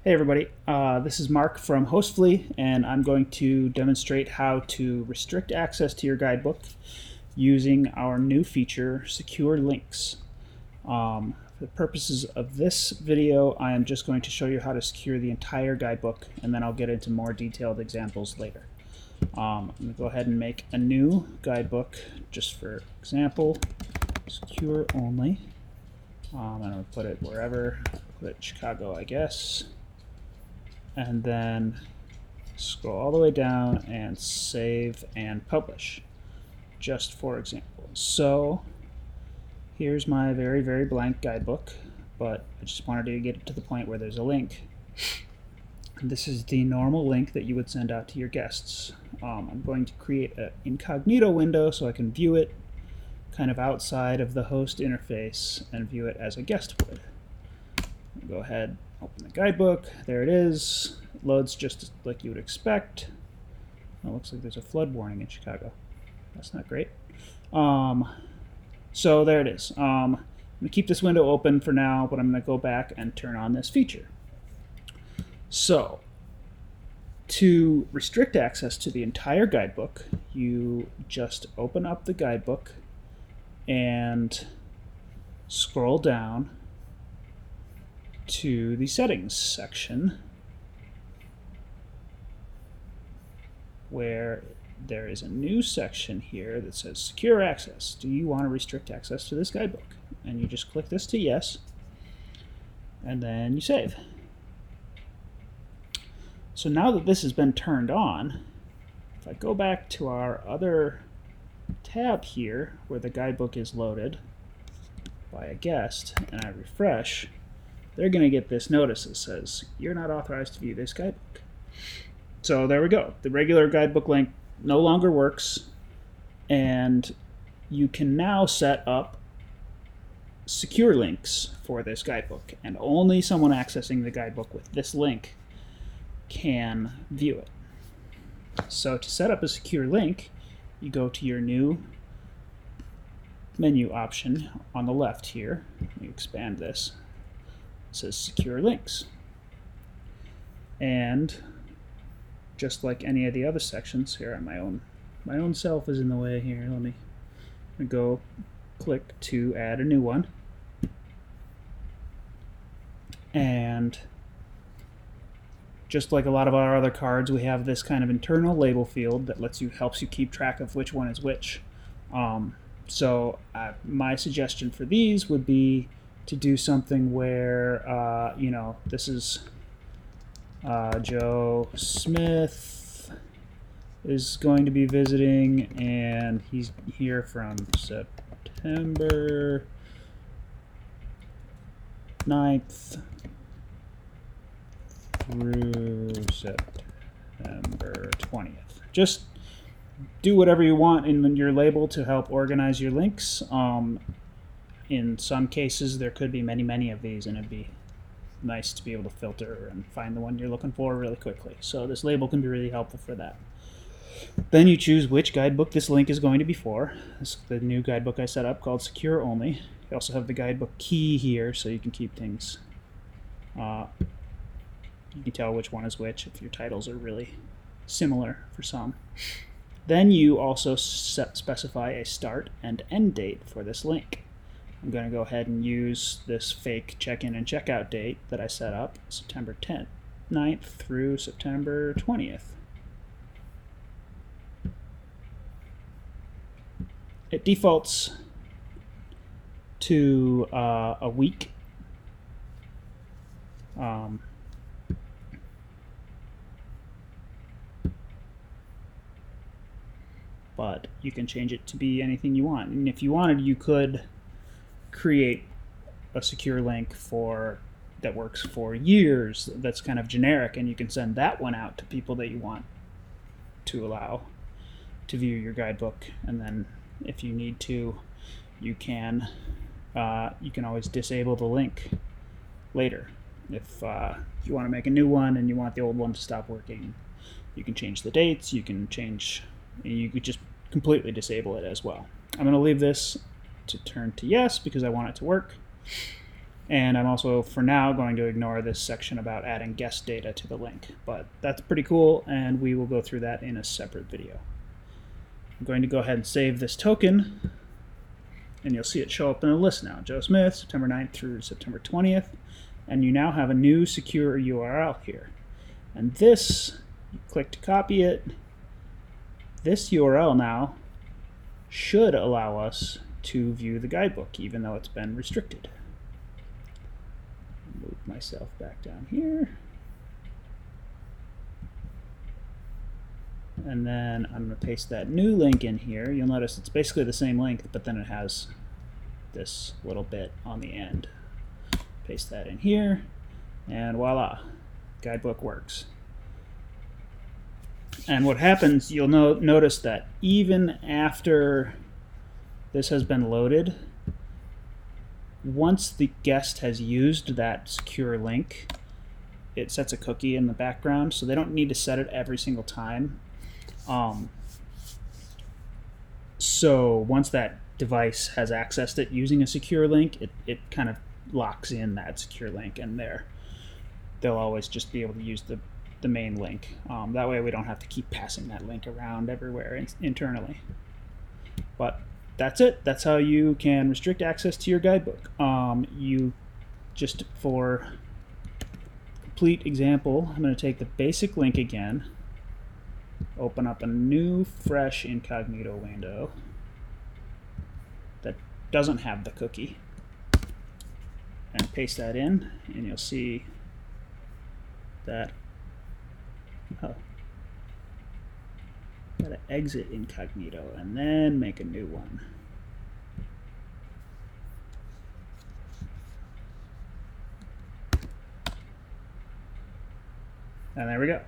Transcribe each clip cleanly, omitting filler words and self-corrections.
Hey everybody, this is Mark from Hostfully, and I'm going to demonstrate how to restrict access to your guidebook using our new feature, Secure Links. For the purposes of this video, I am just going to show you how to secure the entire guidebook, and then I'll get into more detailed examples later. I'm going to go ahead and make a new guidebook, just for example, secure only. I'm going to put it wherever, put it Chicago, I guess. And then scroll all the way down and save and publish, just for example. So here's my very, very blank guidebook, but I just wanted to get it to the point where there's a link. This is the normal link that you would send out to your guests. I'm going to create an incognito window so I can view it kind of outside of the host interface and view it as a guest would. Go ahead, open the guidebook. There it is. It loads just like you would expect. It looks like there's a flood warning in Chicago. That's not great. So there it is. I'm going to keep this window open for now, but I'm going to go back and turn on this feature. So to restrict access to the entire guidebook, you just open up the guidebook and scroll down to the settings section, where there is a new section here that says secure access. Do you want to restrict access to this guidebook? And you just click this to yes, and then you save. So now that this has been turned on, if I go back to our other tab here where the guidebook is loaded by a guest and I refresh, they're going to get this notice that says, you're not authorized to view this guidebook. So there we go. The regular guidebook link no longer works, and you can now set up secure links for this guidebook, and only someone accessing the guidebook with this link can view it. So to set up a secure link, you go to your new menu option on the left here. Let me expand this. It says secure links, and just like any of the other sections here, my own self is in the way here. Let me go click to add a new one, and just like a lot of our other cards, we have this kind of internal label field that helps you keep track of which one is which. So my suggestion for these would be to do something where, this is Joe Smith is going to be visiting, and he's here from September 9th through September 20th. Just do whatever you want in your label to help organize your links. In some cases, there could be many of these, and it'd be nice to be able to filter and find the one you're looking for really quickly. So this label can be really helpful for that. Then you choose which guidebook this link is going to be for. This is the new guidebook I set up called Secure Only. You also have the guidebook key here, so you can keep things. You can tell which one is which if your titles are really similar for some. Then you also specify a start and end date for this link. I'm going to go ahead and use this fake check-in and checkout date that I set up, September 9th through September 20th. It defaults to a week. But you can change it to be anything you want. And if you wanted, you could create a secure link that works for years that's kind of generic, and you can send that one out to people that you want to allow to view your guidebook. And then if you need to, you can always disable the link later. If you want to make a new one and you want the old one to stop working, you can change the dates, you could just completely disable it as well. I'm going to leave this to turn to yes because I want it to work. And I'm also, for now, going to ignore this section about adding guest data to the link. But that's pretty cool, and we will go through that in a separate video. I'm going to go ahead and save this token, and you'll see it show up in the list now. Joe Smith, September 9th through September 20th. And you now have a new secure URL here. And this, you click to copy it. This URL now should allow us to view the guidebook, even though it's been restricted. Move myself back down here. And then I'm going to paste that new link in here. You'll notice it's basically the same link, but then it has this little bit on the end. Paste that in here, and voila, guidebook works. And what happens, you'll notice that even after this has been loaded, once the guest has used that secure link, it sets a cookie in the background, so they don't need to set it every single time. So once that device has accessed it using a secure link, it kind of locks in that secure link, and they'll always just be able to use the main link. That way we don't have to keep passing that link around everywhere internally. But that's it. That's how you can restrict access to your guidebook. You just, for complete example, I'm going to take the basic link again, open up a new fresh incognito window that doesn't have the cookie, and paste that in, and you'll see that gotta exit incognito and then make a new one. And there we go.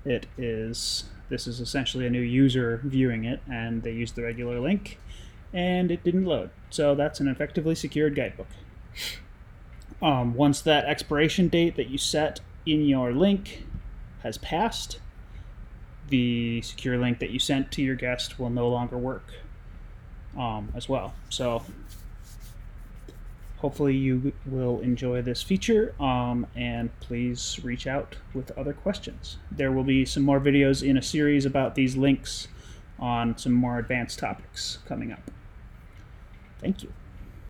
This is essentially a new user viewing it, and they used the regular link and it didn't load. So that's an effectively secured guidebook. Once that expiration date that you set in your link has passed, the secure link that you sent to your guest will no longer work as well. So hopefully you will enjoy this feature, and please reach out with other questions. There will be some more videos in a series about these links on some more advanced topics coming up. Thank you.